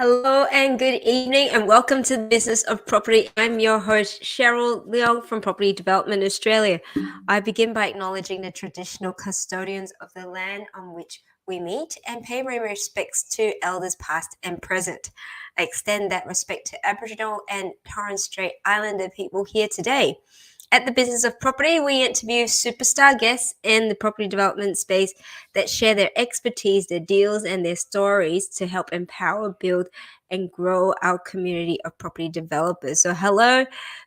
Hello and good evening and welcome to the Business of Property. I'm your host, Cheryl Leong from Property Development Australia. I begin by acknowledging the traditional custodians of the land on which we meet and pay my respects to elders past and present. I extend that respect to Aboriginal and Torres Strait Islander people here today. At the Business of Property, we interview superstar guests in the property development space that share their expertise, their deals, and their stories to help empower, build, and grow our community of property developers. So, hello,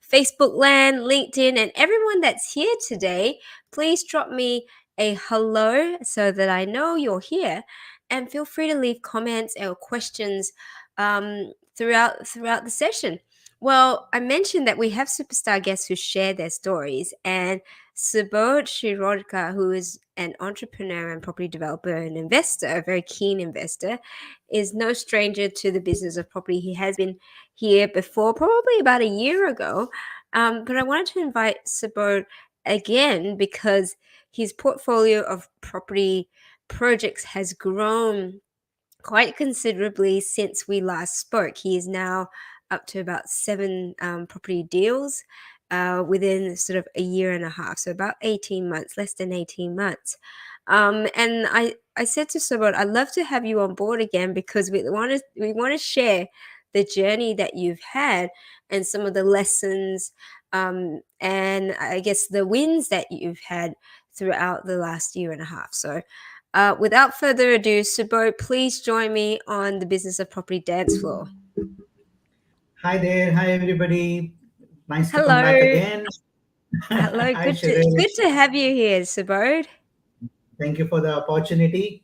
Facebook land, LinkedIn, and everyone that's here today. Please drop me a hello so that I know you're here, and feel free to leave comments or questions throughout the session. Well, I mentioned that we have superstar guests who share their stories, and Subodh 𝐒𝐿𝐫𝐨𝐝𝐿, who is an entrepreneur and property developer and investor, a very keen investor, is no stranger to the business of property. He has been here before, probably about a year ago, but I wanted to invite Subodh again because his portfolio of property projects has grown quite considerably since we last spoke. He is now up to about 7 property deals within sort of a year and a half, so about 18 months, less than 18 months. And I said to Subodh, I'd love to have you on board again because we want to share the journey that you've had and some of the lessons and I guess the wins that you've had throughout the last year and a half. So without further ado, Subodh, please join me on the Business of Property dance floor. Hi there. Hi, everybody. Nice to come Hello. back again. Hello. Hi, Good Cheryl. to have you here, Subodh. Thank you for the opportunity.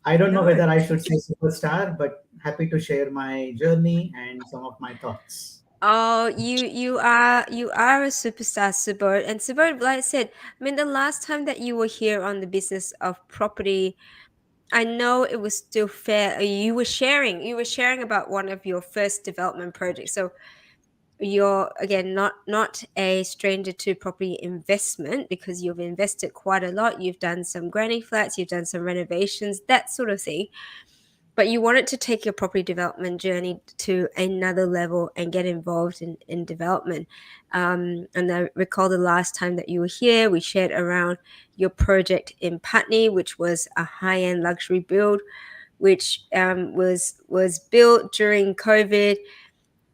I don't know No. whether I should say superstar, but happy to share my journey and some of my thoughts. Oh, you are a superstar, Subodh. And Subodh, like I said, I mean, the last time that you were here on the Business of Property, I know it was still fair. You were sharing about one of your first development projects. So you're again not a stranger to property investment because you've invested quite a lot. You've done some granny flats, you've done some renovations, that sort of thing. But you wanted to take your property development journey to another level and get involved in development. And I recall the last time that you were here, we shared around your project in Putney, which was a high-end luxury build, which was built during COVID,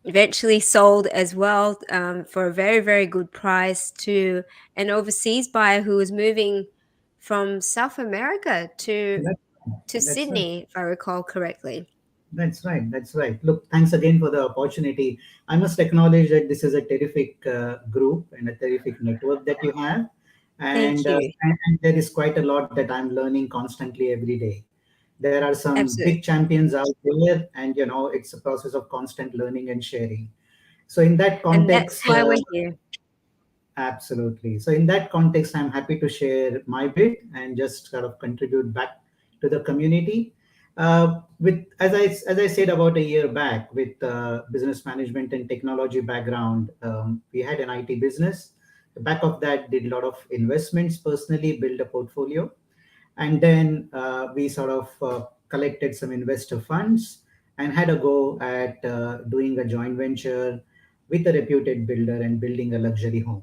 eventually sold as well for a very, very good price to an overseas buyer who was moving from South America to That- That's right. Sydney, if I recall correctly. That's right. That's right. Look, thanks again for the opportunity. I must acknowledge that this is a terrific group and a terrific network that you have. Thank you. And there is quite a lot that I'm learning constantly every day. There are some Absolutely. big champions out there, and it's a process of constant learning and sharing. So in that And that's context, why we're here. absolutely. So in that context, I'm happy to share my bit and just sort of contribute back to the community. With as I said about a year back, with business management and technology background, we had an IT business. The back of that, did a lot of investments personally, build a portfolio, and then we sort of collected some investor funds and had a go at doing a joint venture with a reputed builder and building a luxury home.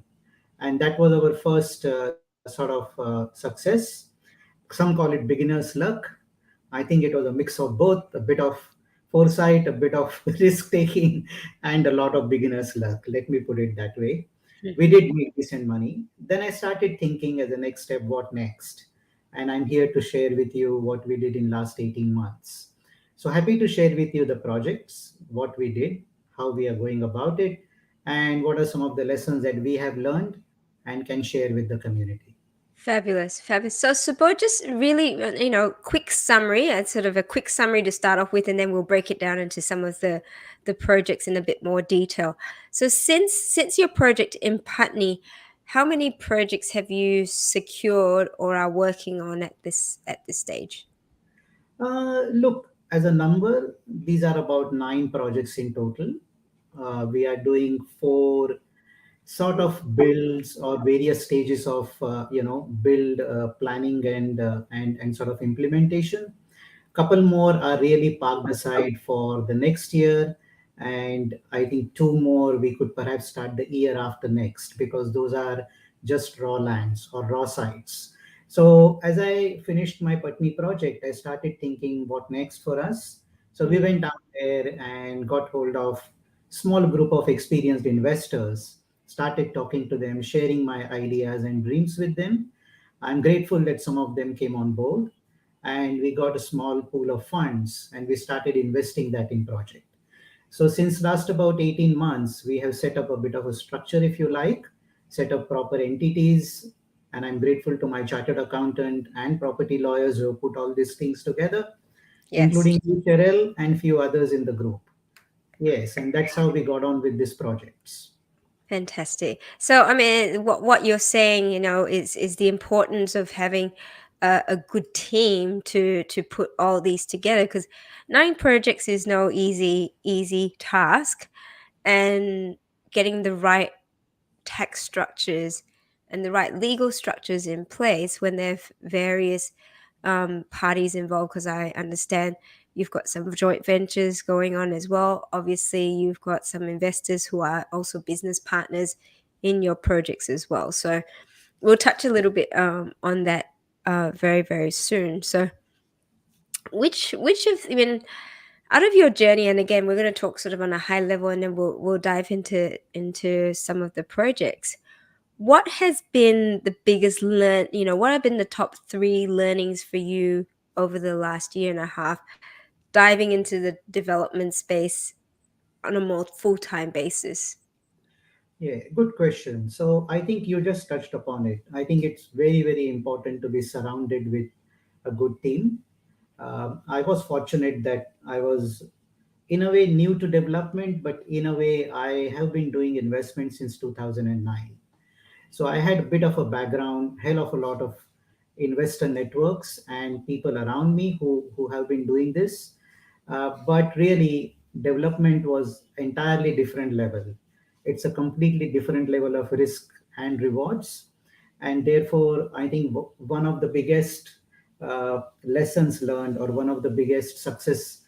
And that was our first sort of success. Some call it beginner's luck. I think it was a mix of both, a bit of foresight, a bit of risk taking, and a lot of beginner's luck. Let me put it that way. We did make decent money. Then I started thinking as a next step, what next? And I'm here to share with you what we did in last 18 months. So happy to share with you the projects, what we did, how we are going about it, and what are some of the lessons that we have learned and can share with the community. Fabulous, fabulous. So, Subodh, just really, quick summary, sort of a quick summary to start off with, and then we'll break it down into some of the projects in a bit more detail. So, since your project in Putney, how many projects have you secured or are working on at this stage? Look, as a number, these are about 9 projects in total. We are doing 4 sort of builds or various stages of build planning and sort of implementation. Couple more are really parked aside for the next year, and I think two more we could perhaps start the year after next, because those are just raw lands or raw sites. So as I finished my Patni project, I started thinking what next for us. So we Mm. went out there and got hold of small group of experienced investors, started talking to them, sharing my ideas and dreams with them. I'm grateful that some of them came on board, and we got a small pool of funds and we started investing that in project. So since last about 18 months, we have set up a bit of a structure, if you like, set up proper entities. And I'm grateful to my chartered accountant and property lawyers who have put all these things together, Yes. including you, Cheryl, and few others in the group. Yes, and that's how we got on with these projects. Fantastic. So, I mean, what you're saying, is the importance of having a good team to put all these together, because 9 projects is no easy task, and getting the right tax structures and the right legal structures in place when there are various parties involved, because I understand you've got some joint ventures going on as well. Obviously, you've got some investors who are also business partners in your projects as well. So we'll touch a little bit on that very, very soon. So which of, I mean, out of your journey, and again, we're going to talk sort of on a high level, and then we'll dive into some of the projects. What has been the biggest what have been the top 3 learnings for you over the last year and a half, diving into the development space on a more full-time basis? Yeah, good question. So I think you just touched upon it. I think it's very, very important to be surrounded with a good team. I was fortunate that I was, in a way, new to development, but in a way, I have been doing investment since 2009. So I had a bit of a background, hell of a lot of investor networks and people around me who have been doing this. But really, development was entirely different level. It's a completely different level of risk and rewards. And therefore, I think one of the biggest lessons learned, or one of the biggest success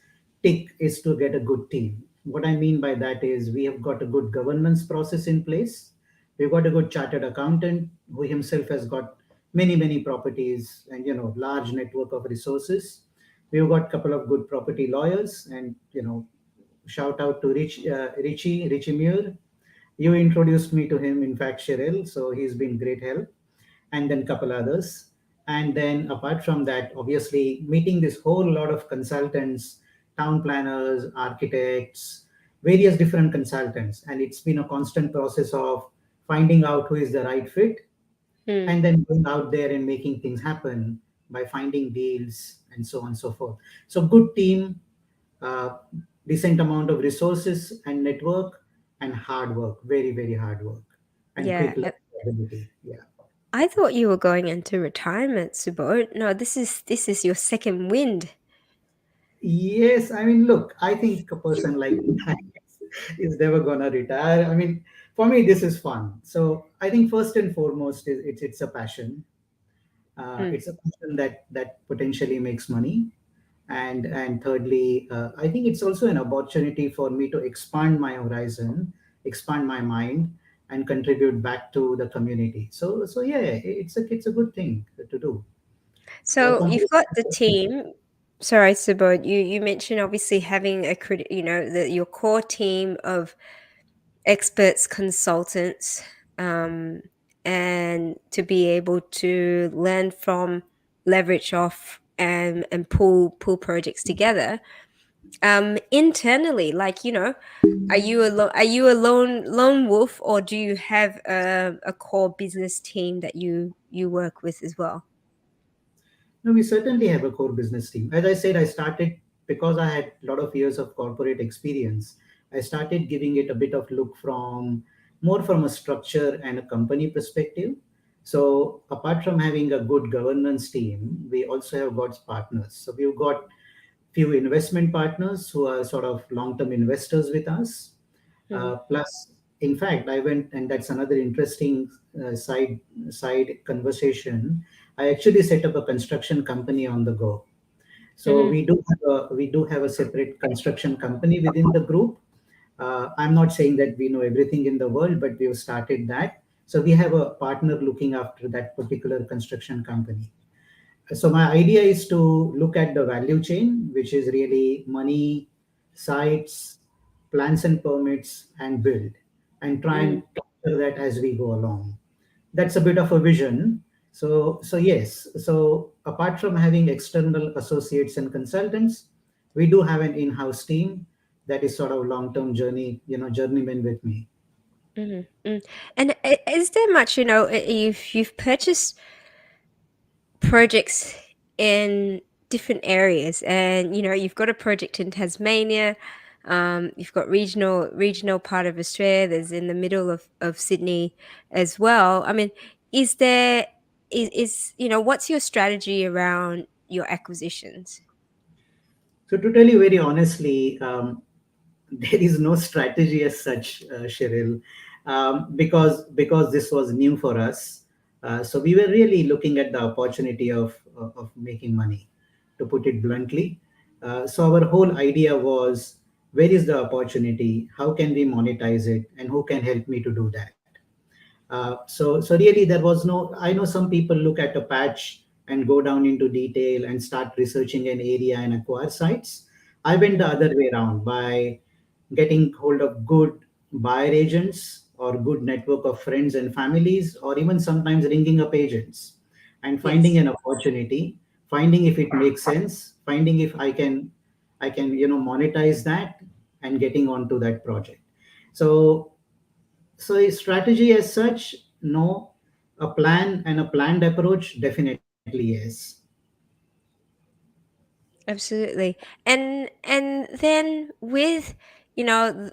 tick, is to get a good team. What I mean by that is we have got a good governance process in place. We've got a good chartered accountant who himself has got many properties and large network of resources. We've got a couple of good property lawyers, and shout out to Richie Muir. You introduced me to him, in fact, Cheryl. So he's been great help, and then couple others. And then apart from that, obviously meeting this whole lot of consultants, town planners, architects, various different consultants. And it's been a constant process of finding out who is the right fit, Hmm. and then going out there and making things happen by finding deals and so on and so forth. So good team, uh, decent amount of resources and network, and hard work, very, very hard work, and Yeah. quick learning ability. Yeah. I thought you were going into retirement, Subodh. No, this is your second wind. Yes, I mean, look, I think a person like me is never gonna retire. I mean, for me, this is fun. So I think first and foremost is it's a passion. Hmm. It's a passion that potentially makes money, and thirdly, I think it's also an opportunity for me to expand my horizon, expand my mind, and contribute back to the community. So yeah, it's a good thing to do. So So for me, you've got the team. Sorry, Subodh. You mentioned obviously having your core team of experts, consultants, um, and to be able to learn from, leverage off, and pull projects together. Internally, are you a lone wolf, or do you have a core business team that you work with as well? no, we certainly have a core business team. As I said, I started because I had a lot of years of corporate experience. I started giving it a bit of look from more from a structure and a company perspective. So apart from having a good governance team, we also have got partners. So we've got few investment partners who are sort of long-term investors with us. Hmm. Plus, in fact, I went, and that's another interesting side conversation. I actually set up a construction company on the go. So we do have a separate construction company within the group. I'm not saying that we know everything in the world, but we've started that. So we have a partner looking after that particular construction company. So my idea is to look at the value chain, which is really money, sites, plans and permits, and build, and try Mm. and capture that as we go along. That's a bit of a vision. So yes. So apart from having external associates and consultants, we do have an in-house team that is sort of long-term journeyman with me. Mhm, mm. And is there much, you've purchased projects in different areas, and you've got a project in Tasmania, you've got regional part of Australia. There's in the middle of Sydney as well. I mean, is there is what's your strategy around your acquisitions? So to tell you very honestly, there is no strategy as such, Cheryl, because this was new for us. So we were really looking at the opportunity of making money, to put it bluntly. So our whole idea was, where is the opportunity? How can we monetize it? And who can help me to do that? So really there was no. I know some people look at a patch and go down into detail and start researching an area and acquire sites. I went the other way around by getting hold of good buyer agents or good network of friends and families, or even sometimes ringing up agents and finding Yes. an opportunity, finding if it makes sense, finding if I can monetize that, and getting onto that project. So so a strategy as such, no. A plan and a planned approach, definitely yes. Absolutely. And then you know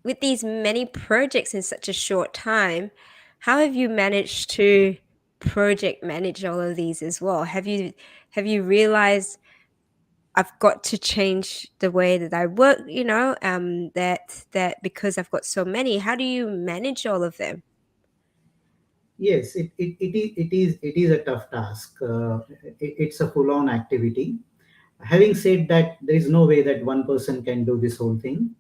with these many projects in such a short time, how have you managed to project manage all of these as well? Have you realized I've got to change the way that I work, that because I've got so many, how do you manage all of them? Yes, it is a tough task. It's a full on activity. Having said that, there is no way that one person can do this whole thing.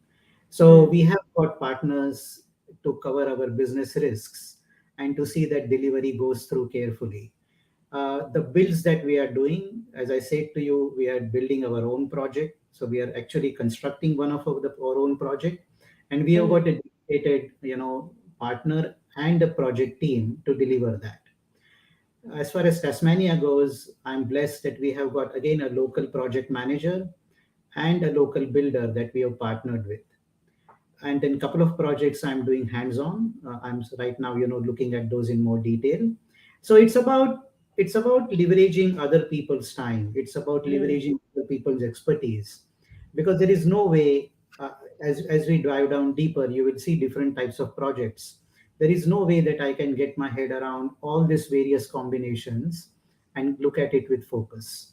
So Mm, we have got partners to cover our business risks and to see that delivery goes through carefully. The builds that we are doing, as I said to you, we are building our own project. So we are actually constructing one of our own project, and we have mhm. got a dedicated, partner and a project team to deliver that. As far as Tasmania goes, I'm blessed that we have got again a local project manager and a local builder that we have partnered with. And then couple of projects I'm doing hands-on. I'm right now looking at those in more detail. So it's about leveraging other people's time. It's about Mm, leveraging other people's expertise, because there is no way, as we dive down deeper, you will see different types of projects. There is no way that I can get my head around all these various combinations and look at it with focus,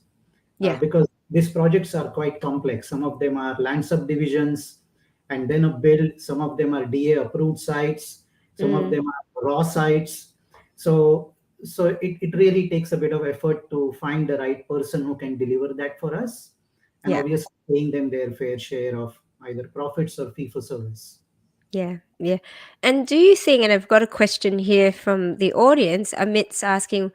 yeah. because these projects are quite complex. Some of them are land subdivisions and then a build. Some of them are DA approved sites. Some of Mm, them are raw sites. So it really takes a bit of effort to find the right person who can deliver that for us, and yeah. obviously paying them their fair share of either profits or fee for service. Yeah, yeah. And do you think, and I've got a question here from the audience, Amit's asking,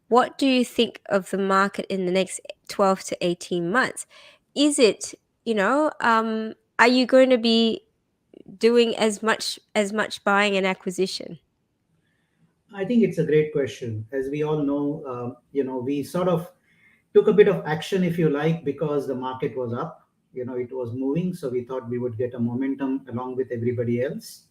what do you think of the market in the next 12 to 18 months? Is it, are you going to be doing as much buying and acquisition? I think it's a great question. As we all know, we sort of took a bit of action, if you like, because the market was up. It was moving, so we thought we would get a momentum along with everybody else,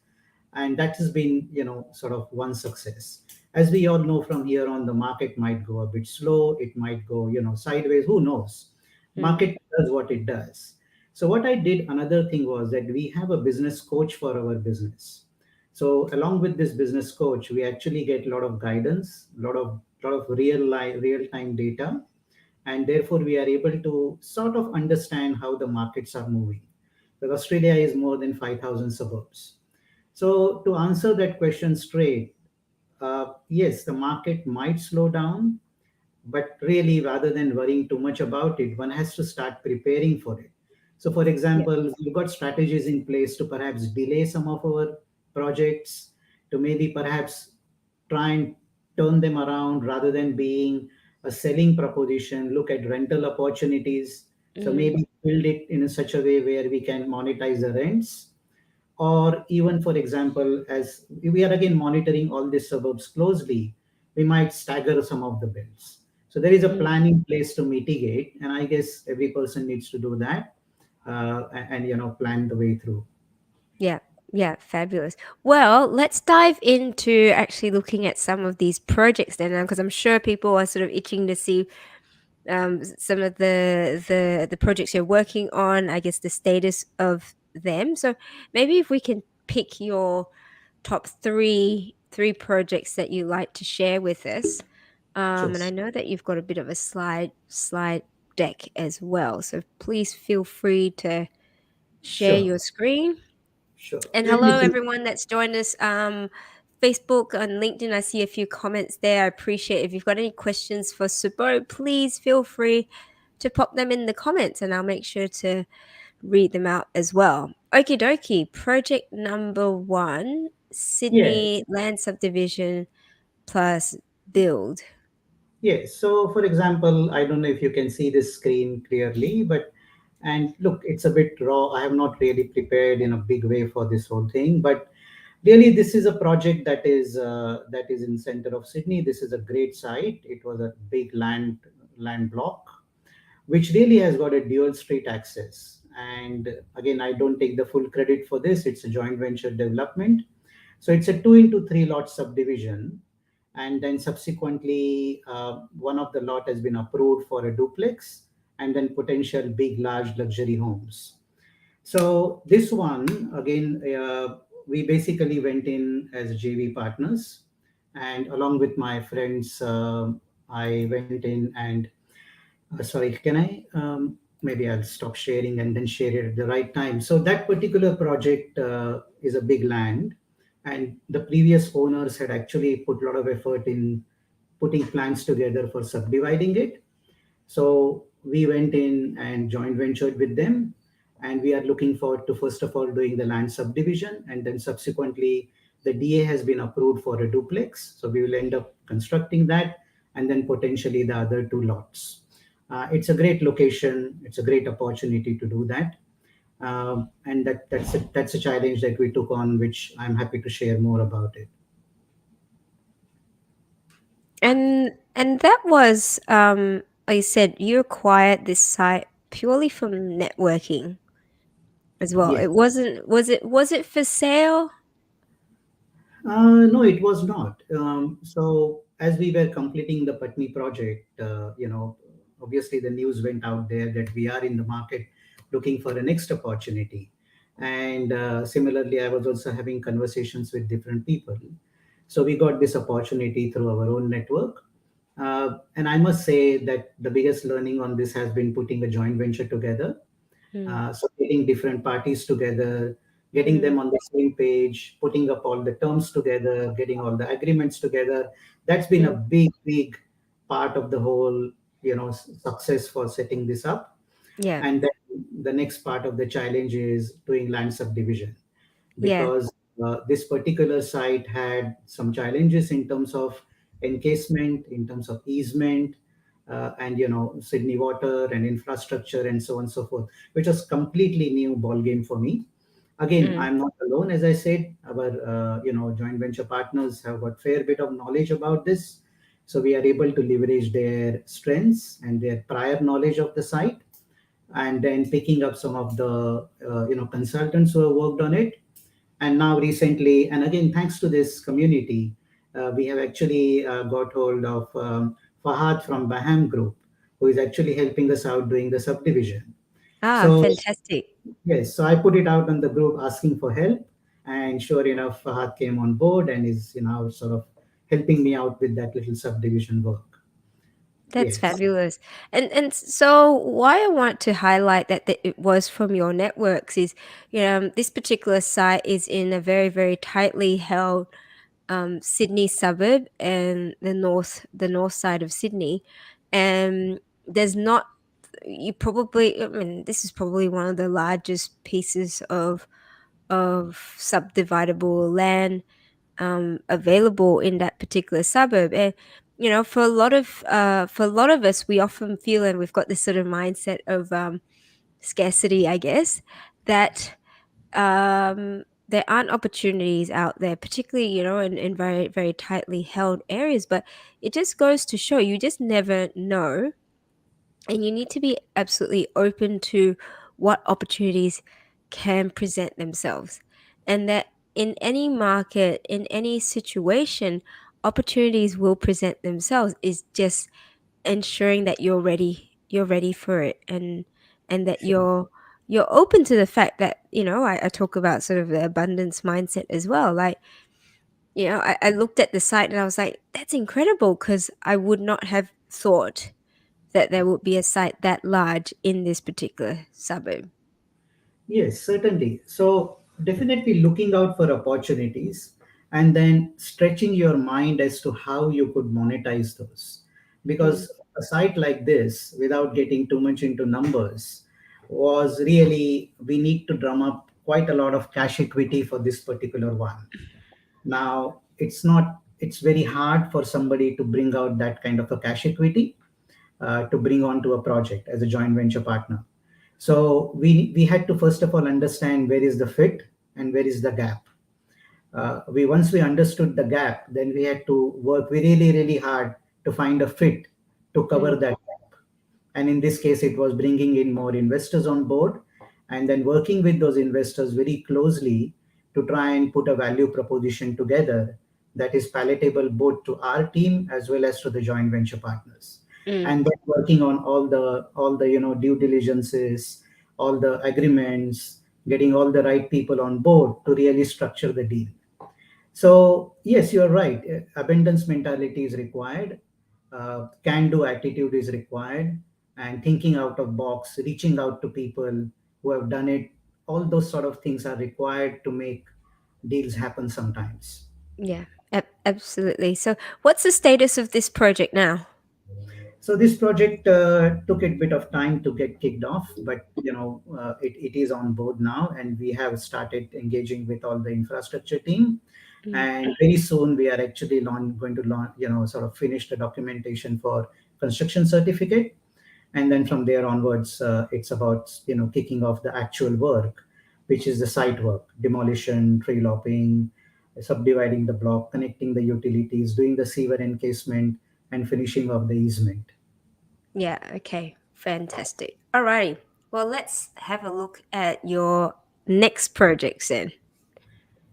and that has been, sort of one success. As we all know, from here on, the market might go a bit slow. It might go, sideways. Who knows? Mm, Market does what it does. So what I did, another thing was that we have a business coach for our business. So along with this business coach, we actually get a lot of guidance, lot of real time data, and therefore we are able to sort of understand how the markets are moving. Because Australia is more than 5,000 suburbs. So to answer that question straight, yes, the market might slow down, But really, rather than worrying too much about it, one has to start preparing for it. So, for Yeah. example, we've got strategies in place to perhaps delay some of our projects, to maybe perhaps try and turn them around rather than being a selling proposition, look at rental opportunities. So, Mm, maybe build it in such a way where we can monetize the rents, or even for example, as we are again monitoring all these suburbs closely, we might stagger some of the bills. So there is a mm. plan in place to mitigate, and I guess every person needs to do that, and plan the way through. Yeah, yeah, fabulous. Well, let's dive into actually looking at some of these projects then, because I'm sure people are sort of itching to see some of the projects you're working on. I guess the status of them. So maybe if we can pick your top three projects that you like to share with us. Sure. And I know that you've got a bit of a slide deck as well. So please feel free to share Sure. your screen. Sure. And Let me hello, think. everyone that's joined us. Facebook and LinkedIn, I see a few comments there. I appreciate if you've got any questions for Subodh, please feel free to pop them in the comments and I'll make sure to read them out as well. Okie dokie. Project number one, Yes. Sydney land subdivision plus build. Yes. So, for example, I don't know if you can see this screen clearly, but and look, it's a bit raw. I have not really prepared in a big way for this whole thing, but really, this is a project that is in center of Sydney. This is a great site. It was a big land block, which really has got a dual street access. And again, I don't take the full credit for this. It's a joint venture development, so it's a 2 into 3 lot subdivision, and then subsequently, one of the lot has been approved for a duplex, and then potential big, large luxury homes. So this one again, we basically went in as JV partners, and along with my friends, I went in and sorry, can I? Maybe I'll stop sharing and then share it at the right time. So that particular project is a big land, and the previous owners had actually put a lot of effort in putting plans together for subdividing it. So we went in and joint ventured with them, and we are looking forward to first of all doing the land subdivision, and then subsequently the DA has been approved for a duplex. So we will end up constructing that, and then potentially the other 2 lots. It's a great location. It's a great opportunity to do that, and that's a challenge that we took on, which I'm happy to share more about it. And that was like you said, you acquired this site purely from networking as well. Yes. It wasn't was it for sale? No, it was not. So as we were completing the Patni project, obviously the news went out there that we are in the market looking for a next opportunity. And similarly, I was also having conversations with different people. So we got this opportunity through our own network. And I must say that the biggest learning on this has been putting a joint venture together, Mm, so getting different parties together, getting mm, them on the same page, putting up all the terms together, getting all the agreements together. That's been a mm. big part of the whole, success for setting this up. Yeah, And then the next part of the challenge is doing land subdivision, yeah. because this particular site had some challenges in terms of encasement, in terms of easement, and Sydney water and infrastructure and so on and so forth, which was completely new ball game for me. Again, Mm, I'm not alone. As I said, our joint venture partners have got fair bit of knowledge about this, so we are able to leverage their strengths and their prior knowledge of the site, and then picking up some of the consultants who have worked on it. And now recently, and again thanks to this community, we have actually got hold of Fahad from Baham Group, who is actually helping us out doing the subdivision. ah, So fantastic. yes, so I put it out on the group asking for help, and sure enough, Fahad came on board and is sort of helping me out with that little subdivision work. That's Yes. fabulous. And so why I want to highlight that it was from your networks is, this particular site is in a very, very tightly held Sydney suburb and the north side of Sydney, and there's not you probably I mean this is probably one of the largest pieces of subdividable land available in that particular suburb. And for a lot of us, we often feel, and we've got this sort of mindset of scarcity, I guess, that there aren't opportunities out there, particularly in very very tightly held areas. But it just goes to show you just never know, and you need to be absolutely open to what opportunities can present themselves, and that in any market, in any situation, opportunities will present themselves. Is just ensuring that you're ready for it, and that Sure. you're open to the fact that I talk about sort of the abundance mindset as well. Like, I looked at the site and I was like, that's incredible, because I would not have thought that there would be a site that large in this particular suburb. Yes, certainly. So definitely looking out for opportunities and then stretching your mind as to how you could monetize those. Mm, Because a site like this, without getting too much into numbers, was really, we need to drum up quite a lot of cash equity for this particular one. Now, it's very hard for somebody to bring out that kind of a cash equity to bring onto a project as a joint venture partner. So we had to first of all understand where is the fit and where is the gap. We Once we understood the gap, then we had to work really hard to find a fit to cover mm, that gap. And in this case, it was bringing in more investors on board and then working with those investors very closely to try and put a value proposition together that is palatable both to our team as well as to the joint venture partners. mm. And then working on all the due diligences, all the agreements, getting all the right people on board to really structure the deal. So yes, you're right. Abundance mentality is required. Can-do attitude is required, and thinking out of box, reaching out to people who have done it. All those sort of things are required to make deals happen sometimes. Yeah, absolutely. So, what's the status of this project now? So this project took a bit of time to get kicked off, but it is on board now, and we have started engaging with all the infrastructure team. Mm. And very soon we are actually going to launch, sort of finish the documentation for construction certificate, and then from there onwards, it's about kicking off the actual work, which is the site work, demolition, tree lopping, subdividing the block, connecting the utilities, doing the sewer encasement, and finishing off the easement. Yeah, okay. Fantastic. Alrighty. Well, let's have a look at your next projects then.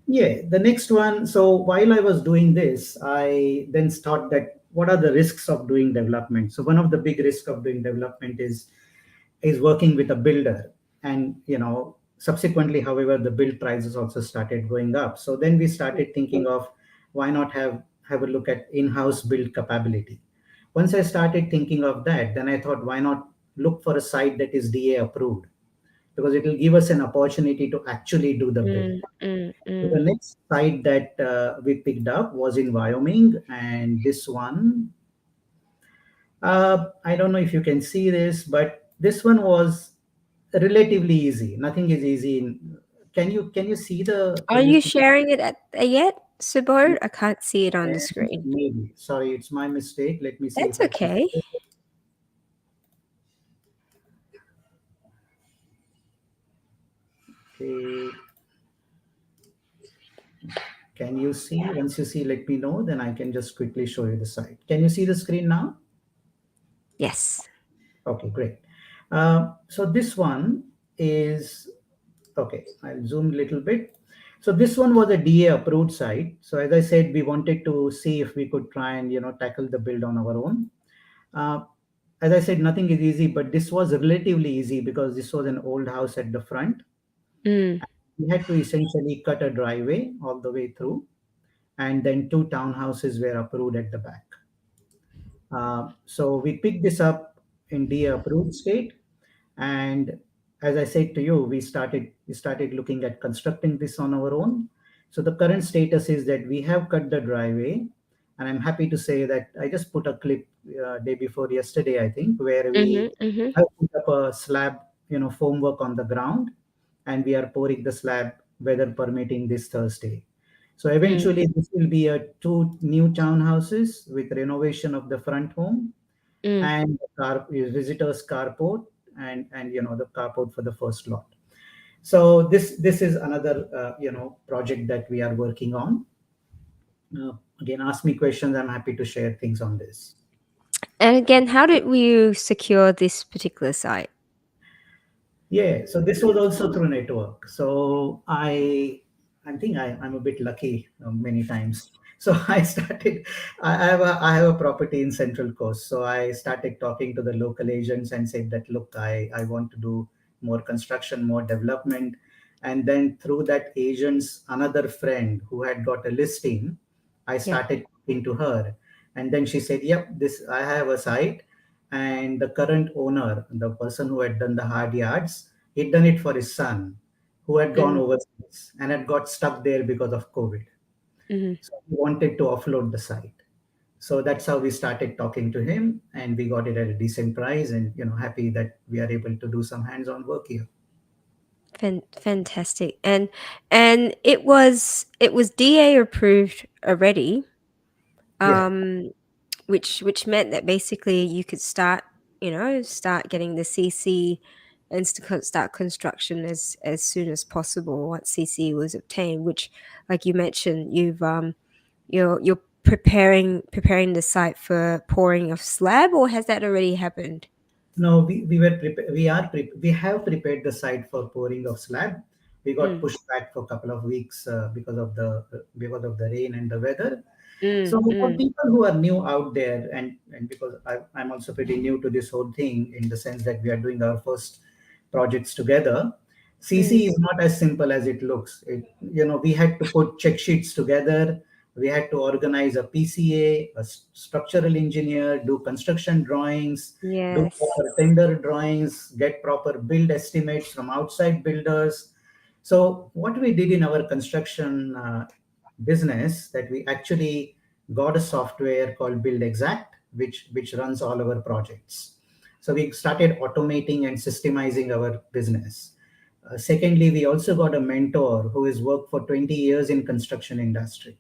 Yeah, the next one. So while I was doing this, I then thought that what are the risks of doing development? So one of the big risks of doing development is working with a builder, and subsequently, however, the build prices also started going up. So then we started thinking of why not have a look at in-house build capability. Once I started thinking of that, then I thought, why not look for a site that is DA approved, because it will give us an opportunity to actually do the build. Mm, mm, So the mm. next site that we picked up was in Wyoming, and this one, I don't know if you can see this, but this one was relatively easy. Nothing is easy. Can you see the? Are Can you you see? sharing it yet, Subodh? I can't see it on the And screen. maybe. Sorry, it's my mistake. Let me see if That's I can. okay. Okay. Can you see? Once you see, let me know. Then I can just quickly show you the site. Can you see the screen now? Yes. Okay, great. So this one is okay. I'll zoom a little bit. So this one was a DA approved site. So as I said, we wanted to see if we could try and tackle the build on our own. Uh, as I said, nothing is easy, but this was relatively easy because this was an old house at the front. Mm, We had to essentially cut a driveway all the way through, and then two townhouses were approved at the back. So we picked this up in DA approved state, and as I said to you, we started looking at constructing this on our own. So the current status is that we have cut the driveway, and I'm happy to say that I just put a clip day before yesterday, I think, where we Mhm. Mhm. have put up a slab, foam work on the ground, and we are pouring the slab, weather permitting, this Thursday. So Mm. eventually, this will be a two new townhouses with renovation of the front home Mm. and visitors carport, and the carport for the first lot. So this is another project that we are working on. Again, ask me questions. I'm happy to share things on this. And again, how did you secure this particular site? Yeah, so this was also through network. So I think I'm a bit lucky many times. So I have a property in Central Coast. So I started talking to the local agents and said that, look, I want to do more construction, more development. And then through that agent's another friend who had got a listing, I Yeah. started talking to her. And then she said, yep, this I have a site, and the current owner, the person who had done the hard yards, he'd done it for his son, who had gone Mm. overseas and had got stuck there because of COVID. Mhm. So he wanted to offload the site. So that's how we started talking to him, and we got it at a decent price, and happy that we are able to do some hands-on work here. Fantastic. And it was DA approved already. Yeah. Um which meant that basically you could start getting the CC and start construction as soon as possible once CC was obtained, which, like you mentioned, you're preparing the site for pouring of slab, or has that already happened? No, we have prepared the site for pouring of slab. We got Mm. pushed back for a couple of weeks because of the rain and the weather. So Mm. for Mm. people who are new out there, and because I'm also pretty new to this whole thing in the sense that we are doing our first projects together, Mm. CC is not as simple as it looks. We had to put check sheets together. We had to organize a PCA, a structural engineer, do construction drawings, do Yes. proper tender drawings, get proper build estimates from outside builders. So what we did in our construction business, that we actually got a software called Build Exact, which runs all our projects. So we started automating and systemizing our business. Secondly, we also got a mentor who has worked for 20 years in construction industry.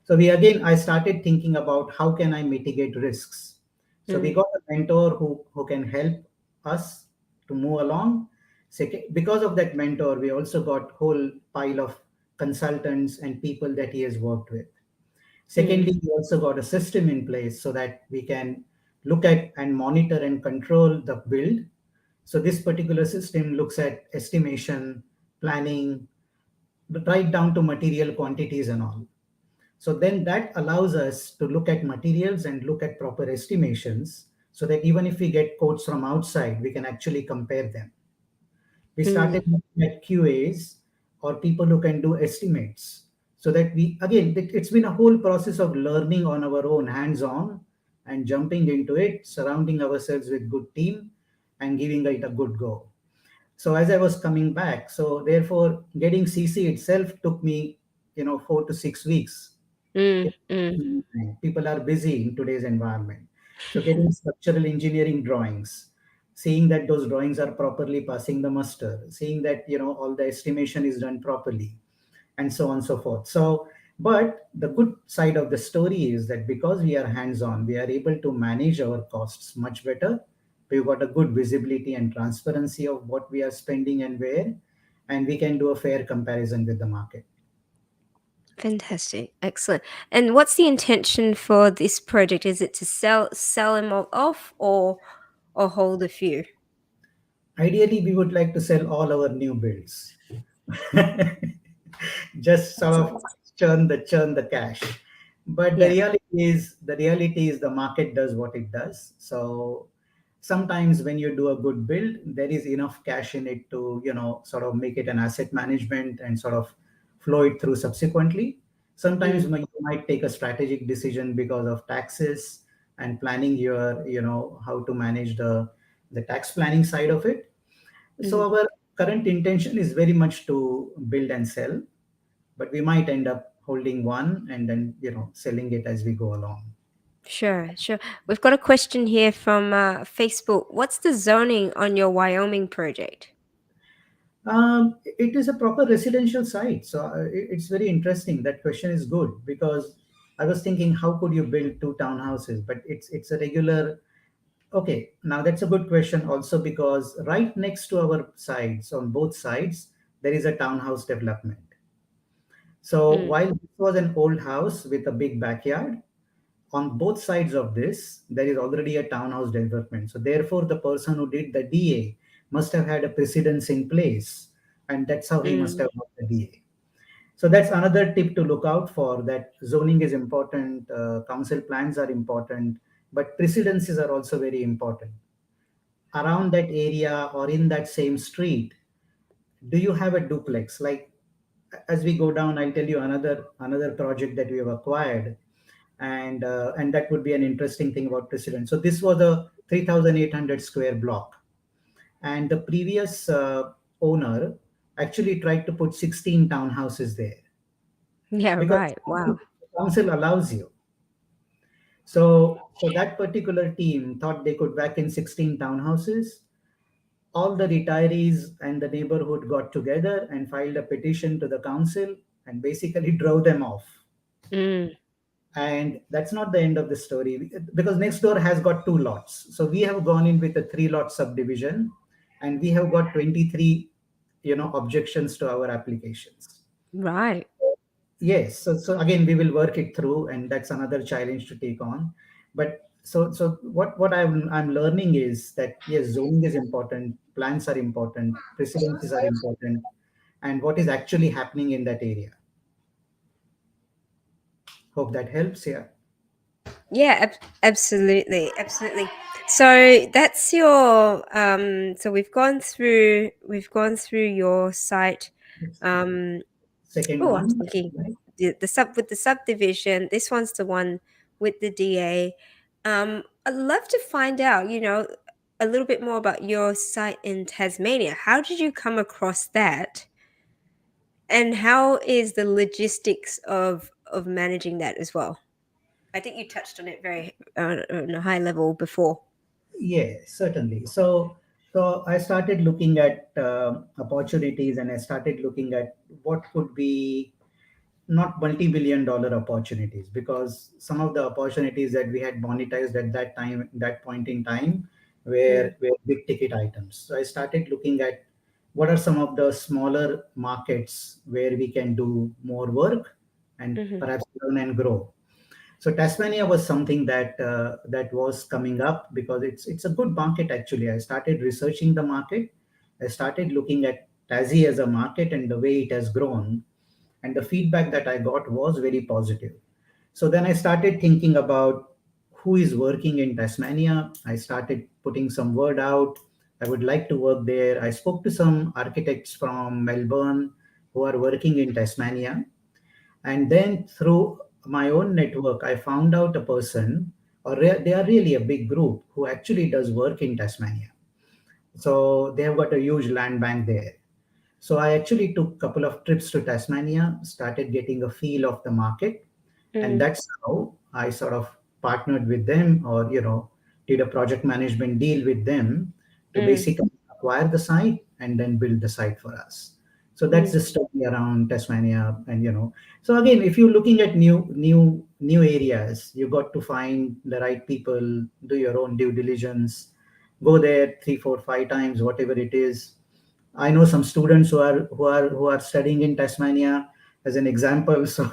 So I started thinking about how can I mitigate risks. So we Mm. got a mentor who can help us to move along. Second, because of that mentor, we also got whole pile of consultants and people that he has worked with. Mm. Secondly, we also got a system in place so that we can look at and monitor and control the build. So this particular system looks at estimation, planning, right down to material quantities and all. So then that allows us to look at materials and look at proper estimations so that even if we get quotes from outside, we can actually compare them. We Mm. started looking at QAs, or people who can do estimates, so that it's been a whole process of learning on our own, hands on, and jumping into it, surrounding ourselves with good team, and giving it a good go. So as I was coming back, so therefore getting CC itself took me 4 to 6 weeks. Mm. Mm. People are busy in today's environment. So getting structural engineering drawings, seeing that those drawings are properly passing the muster, seeing that all the estimation is done properly, and so on and so forth. So, but the good side of the story is that because we are hands-on, we are able to manage our costs much better. We've got a good visibility and transparency of what we are spending and where, and we can do a fair comparison with the market. Fantastic. Excellent. And what's the intention for this project? Is it to sell them all off, or hold a few? Ideally, we would like to sell all our new builds. Just sort of Excellent. churn the cash. But the Yeah. reality is the market does what it does. So sometimes when you do a good build, there is enough cash in it to sort of make it an asset management and sort of flow it through subsequently. Sometimes Mm. you might take a strategic decision because of taxes and planning your how to manage the tax planning side of it. So Mm. our current intention is very much to build and sell. but we might end up holding one and then selling it as we go along. Sure, sure. We've got a question here from Facebook. What's the zoning on your Wyoming project? It is a proper residential site, so it's very interesting. That question is good because I was thinking, how could you build two townhouses? But it's a regular. Okay, now that's a good question also because right next to our sides, on both sides, there is a townhouse development. So Mm, while this was an old house with a big backyard, on both sides of this, there is already a townhouse development. So therefore, the person who did the DA must have had a precedence in place, and that's how he must mm, have got the DA. So that's another tip to look out for. That zoning is important, council plans are important, but precedences are also very important. Around that area or in that same street, do you have a duplex? Like as we go down, I'll tell you another project that we have acquired, and that would be an interesting thing about precedent. So this was a 3,800 square block, and the previous owner actually tried to put 16 townhouses there yeah, because right. Wow. the council allows you. So that particular team thought they could whack in 16 townhouses. All the retirees and the neighborhood got together and filed a petition to the council and basically drove them off. Mm, And that's not the end of the story because next door has got two lots. So we have gone in with a three-lot subdivision, and we have got 23 objections to our applications. right. Yes, so again we will work it through, and that's another challenge to take on. But so what I'm learning is that yes, zoning is important, plans are important, precedences are important, and what is actually happening in that area. Hope that helps. Yeah. Yeah, absolutely, absolutely. So that's your so we've gone through your site. Um Second oh, I'm one, thinking right? the sub with the subdivision. This one's the one with the DA. I'd love to find out, a little bit more about your site in Tasmania. How did you come across that? And how is the logistics of managing that as well? I think you touched on it very on a high level before. Yes, certainly. So I started looking at opportunities, and I started looking at what could be not multi-billion dollar opportunities, because some of the opportunities that we had monetized at that point in time, Mm, were big ticket items. So I started looking at what are some of the smaller markets where we can do more work and mhm, perhaps learn and grow. So Tasmania was something that was coming up because it's a good market actually. I started researching the market. I started looking at Tassie as a market and the way it has grown, and the feedback that I got was very positive. So then I started thinking about who is working in Tasmania. I started putting some word out. I would like to work there. I spoke to some architects from Melbourne who are working in Tasmania, and then through my own network, I found out a person, or they are really a big group who actually does work in Tasmania. So they have got a huge land bank there. So I actually took a couple of trips to Tasmania, started getting a feel of the market, and mm, that's how I sort of partnered with them, or did a project management deal with them to mm, basically acquire the site and then build the site for us. So that's mm, the story around Tasmania. And so again, if you're looking at new areas, you got to find the right people, do your own due diligence, go there 3 4 5 times, whatever it is. I know some students who are studying in Tasmania as an example. So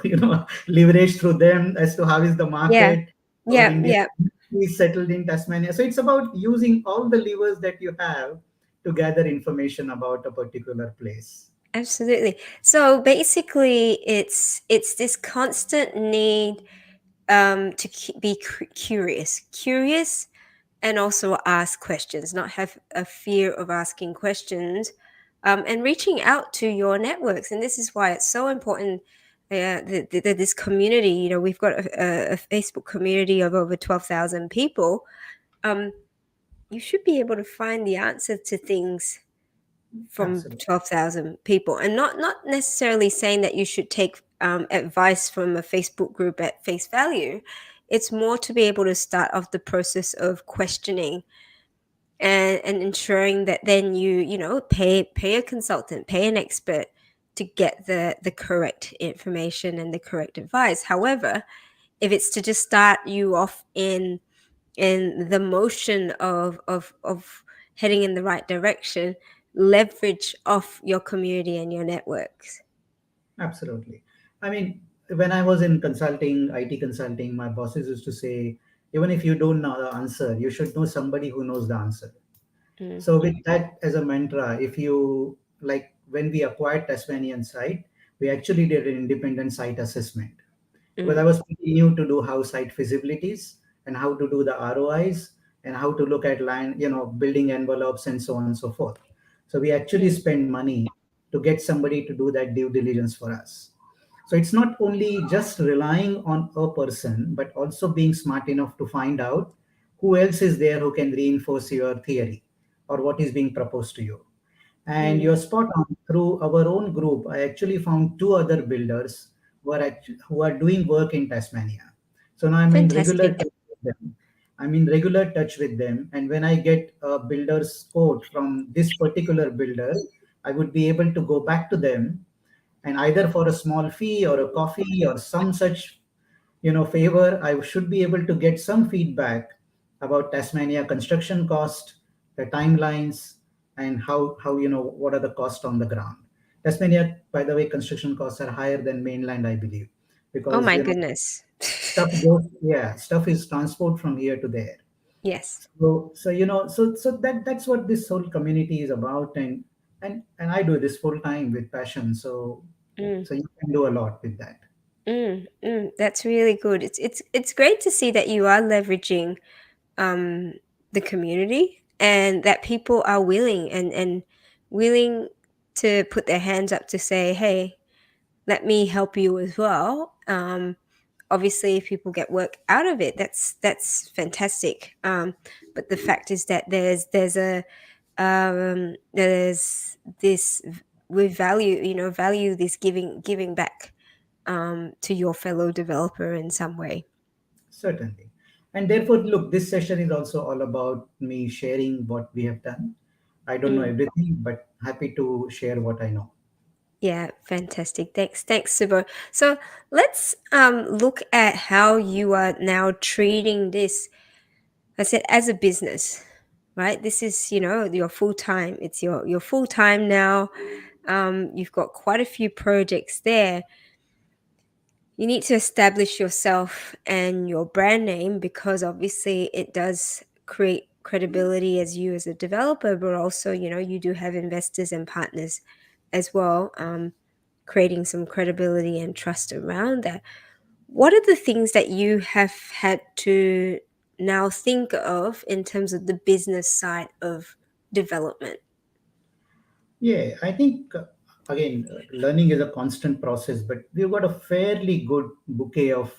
leverage through them as to how is the yeah, market. Our yeah, Indian yeah, is settled in Tasmania. So it's about using all the levers that you have to gather information about a particular place. absolutely. So basically, it's this constant need to be curious, and also ask questions, not have a fear of asking questions, and reaching out to your networks. And this is why it's so important. That this community, we've got a Facebook community of over 12,000 people. Um, you should be able to find the answer to things from Absolutely. 12,000 people. And not necessarily saying that you should take advice from a Facebook group at face value. It's more to be able to start off the process of questioning and ensuring that then pay a consultant, pay an expert to get the correct information and the correct advice. However, if it's to just start you off in the motion of heading in the right direction, leverage off your community and your networks. Absolutely. I mean, when I was in consulting, IT consulting, my bosses used to say, even if you don't know the answer, you should know somebody who knows the answer. Mm, So with that as a mantra, if you like when we acquired Tasmanian site, we actually did an independent site assessment because I mm, was pretty new to do how site feasibilities and how to do the ROIs and how to look at land, building envelopes and so on and so forth. So we actually mm. spend money to get somebody to do that due diligence for us. So it's not only just relying on a person, but also being smart enough to find out who else is there who can reinforce your theory or what is being proposed to you. And Mm. you're spot on. Through our own group, I actually found two other builders who are doing work in Tasmania. So now I'm in regular Fantastic. touch with them. I'm in regular touch with them. And when I get a builder's quote from this particular builder, I would be able to go back to them and either for a small fee or a coffee or some such favor, I should be able to get some feedback about Tasmania construction cost, the timelines, and how what are the costs on the ground. Tasmania, by the way, construction costs are higher than mainland, I believe, Oh because my goodness. stuff is transport from here to there. Yes. So that's what this whole community is about, and I do this full time with passion. Mm, So you can do a lot with that. that's really good. It's great to see that you are leveraging um, the community and that people are willing to put their hands up to say, hey, let me help you as well. Obviously, if people get work out of it, that's fantastic. But the fact is that there's this, we value, value this giving back to your fellow developer in some way. Certainly. And therefore, look, this session is also all about me sharing what we have done. I don't know Mm. everything, but happy to share what I know. Yeah, fantastic. Thanks, Subodh. So let's look at how you are now treating this. I said as a business, right? This is your full time. It's your full time now. You've got quite a few projects there. You need to establish yourself and your brand name because obviously it does create credibility as you as a developer, but also you do have investors and partners as well. Creating some credibility and trust around that. What are the things that you have had to now think of in terms of the business side of development? Yeah, I think again, learning is a constant process, but we've got a fairly good bouquet of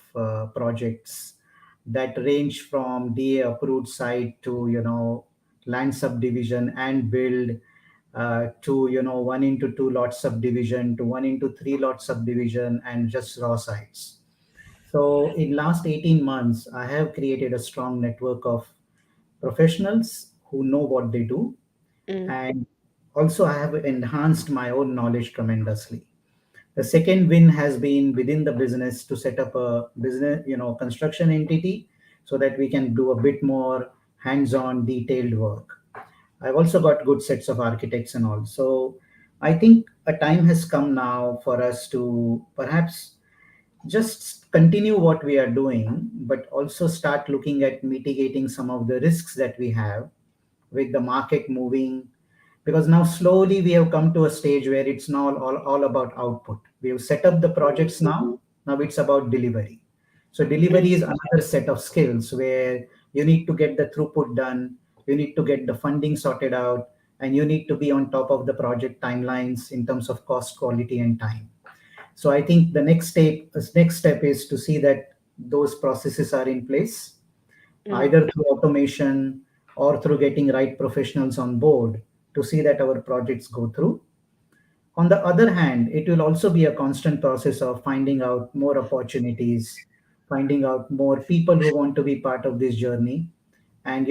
projects that range from DA approved site to land subdivision and build to 1 into 2 lot subdivision to 1 into 3 lot subdivision and just raw sites. So in last 18 months, I have created a strong network of professionals who know what they do, Mm, and also I have enhanced my own knowledge tremendously. The second win has been within the business to set up a business, construction entity so that we can do a bit more hands-on detailed work. I've also got good sets of architects and all. So I think a time has come now for us to perhaps just continue what we are doing, but also start looking at mitigating some of the risks that we have with the market moving. Because now slowly we have come to a stage where it's now all about output. We have set up the projects now. Now it's about delivery. So delivery mm, is another set of skills where you need to get the throughput done, you need to get the funding sorted out, and you need to be on top of the project timelines in terms of cost, quality, and time. So I think the next step is to see that those processes are in place, mm, either through automation or through getting right professionals on board to see that our projects go through. On the other hand, it will also be a constant process of finding out more opportunities, finding out more people who want to be part of this journey, and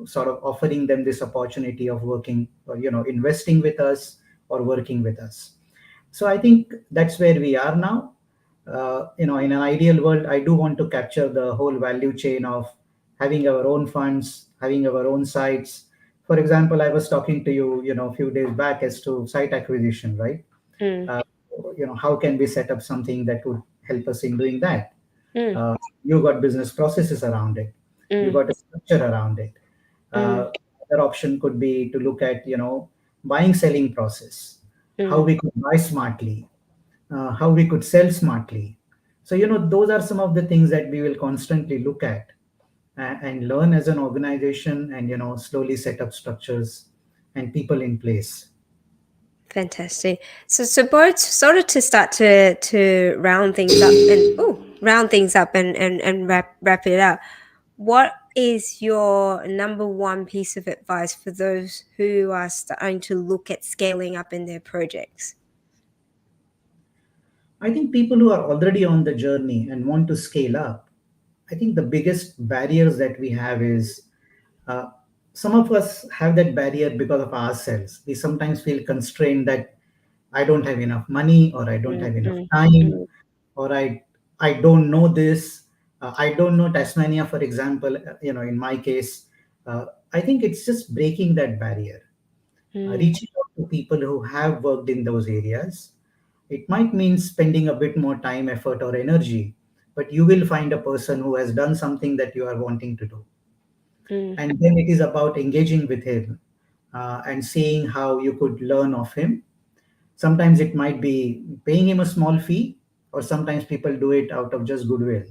sort of offering them this opportunity of working or investing with us or working with us. So I think that's where we are now. In an ideal world, I do want to capture the whole value chain of having our own funds, having our own sites. For example, I was talking to you, a few days back as to site acquisition, right? Mm, Uh, how can we set up something that would help us in doing that? mm, Uh, you got business processes around it. You mm, got a structure around it. mm, Uh, Other option could be to look at, buying, selling process, how mm. we could buy smartly, how we could sell smartly. So, those are some of the things that we will constantly look at and learn as an organization and, slowly set up structures and people in place. Fantastic. So both sort of to start to round things up and and wrap it up. What is your number one piece of advice for those who are starting to look at scaling up in their projects? I think people who are already on the journey and want to scale up, I think the biggest barriers that we have is uh, some of us have that barrier because of ourselves. We sometimes feel constrained that I don't have enough money, or I don't Mm, have enough mm, time, mm, or I don't know this. I don't know Tasmania, for example. In my case, I think it's just breaking that barrier, mm, reaching out to people who have worked in those areas. It might mean spending a bit more time, effort, or energy, but you will find a person who has done something that you are wanting to do. mm, And then it is about engaging with him and seeing how you could learn of him. Sometimes it might be paying him a small fee, or sometimes people do it out of just goodwill.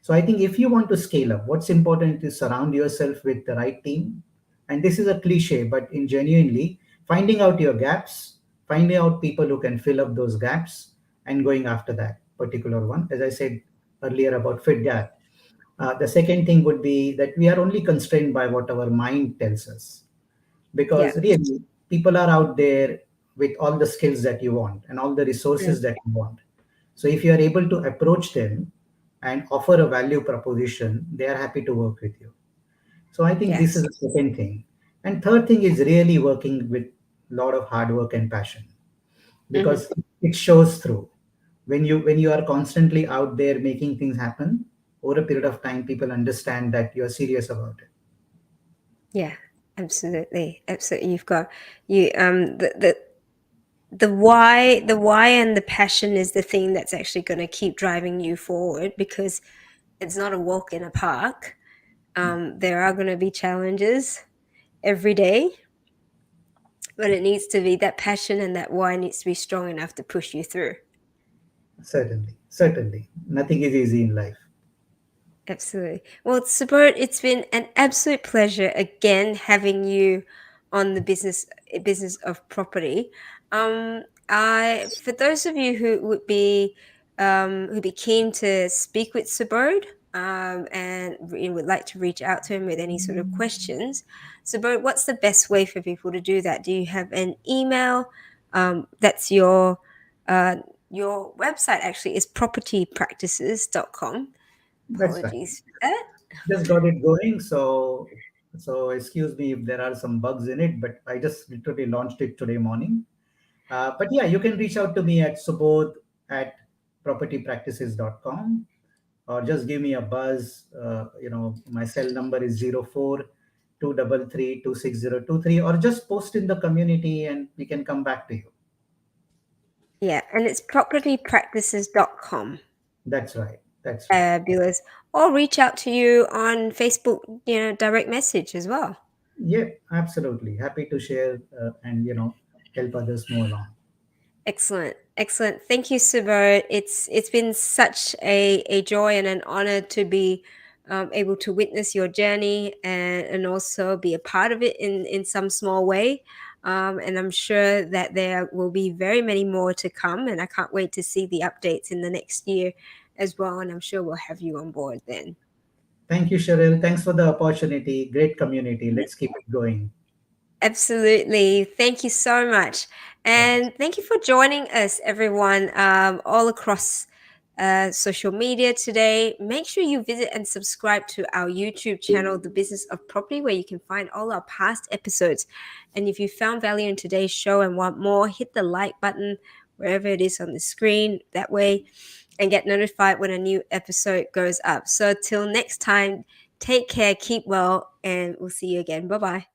So I think if you want to scale up, what's important is surround yourself with the right team. And this is a cliche, but in genuinely finding out your gaps, finding out people who can fill up those gaps, and going after that particular one. As I said earlier about fit gap. The second thing would be that we are only constrained by what our mind tells us, yeah. because really people are out there with all the skills that you want and all the Mm, resources that you want. So if you are able to approach them and offer a value proposition, they are happy to work with you. So I think this is yes. the second thing. And third thing is really working with a lot of hard work and passion, Hmm. because it shows through. When you are constantly out there making things happen, over a period of time people understand that you are serious about it. Yeah. Absolutely. Absolutely. You've got you the why and the passion is the thing that's actually going to keep driving you forward, because it's not a walk in a park. There are going to be challenges every day, but it needs to be that passion, and that why needs to be strong enough to push you through. Certainly, certainly nothing is easy in life. Absolutely. Well, Subodh, it's been an absolute pleasure again having you on the business of property. I For those of you who'd be keen to speak with Subodh, would like to reach out to him with any sort of questions, Subodh, what's the best way for people to do that? Do you have an email? That's uh, your website actually is propertypractices.com. That's right. Apologies for that. Just got it going. So excuse me if there are some bugs in it, but I just literally launched it today morning. But yeah, you can reach out to me at Subodh at propertypractices.com, or just give me a buzz. My cell number is 04 233 26023, or just post in the community and we can come back to you. Yeah, and it's propertypractices.com. That's right. That's right. Fabulous. Or reach out to you on Facebook, direct message as well. Yeah, absolutely. Happy to share and help others move along. Excellent, excellent. Thank you, Subodh. It's been such a joy and an honor to be able to witness your journey, and also be a part of it in some small way. And I'm sure that there will be very many more to come, and I can't wait to see the updates in the next year as well. And I'm sure we'll have you on board then. Thank you, Cheryl. Thanks for the opportunity. Great community. Let's keep it going. Absolutely. Thank you so much. And thank you for joining us, everyone, all across social media today. Make sure you visit and subscribe to our YouTube channel, The Business of Property, where you can find all our past episodes. And if you found value in today's show and want more, hit the like button wherever it is on the screen. That way, and get notified when a new episode goes up. So till next time, take care, keep well, and we'll see you again. Bye bye.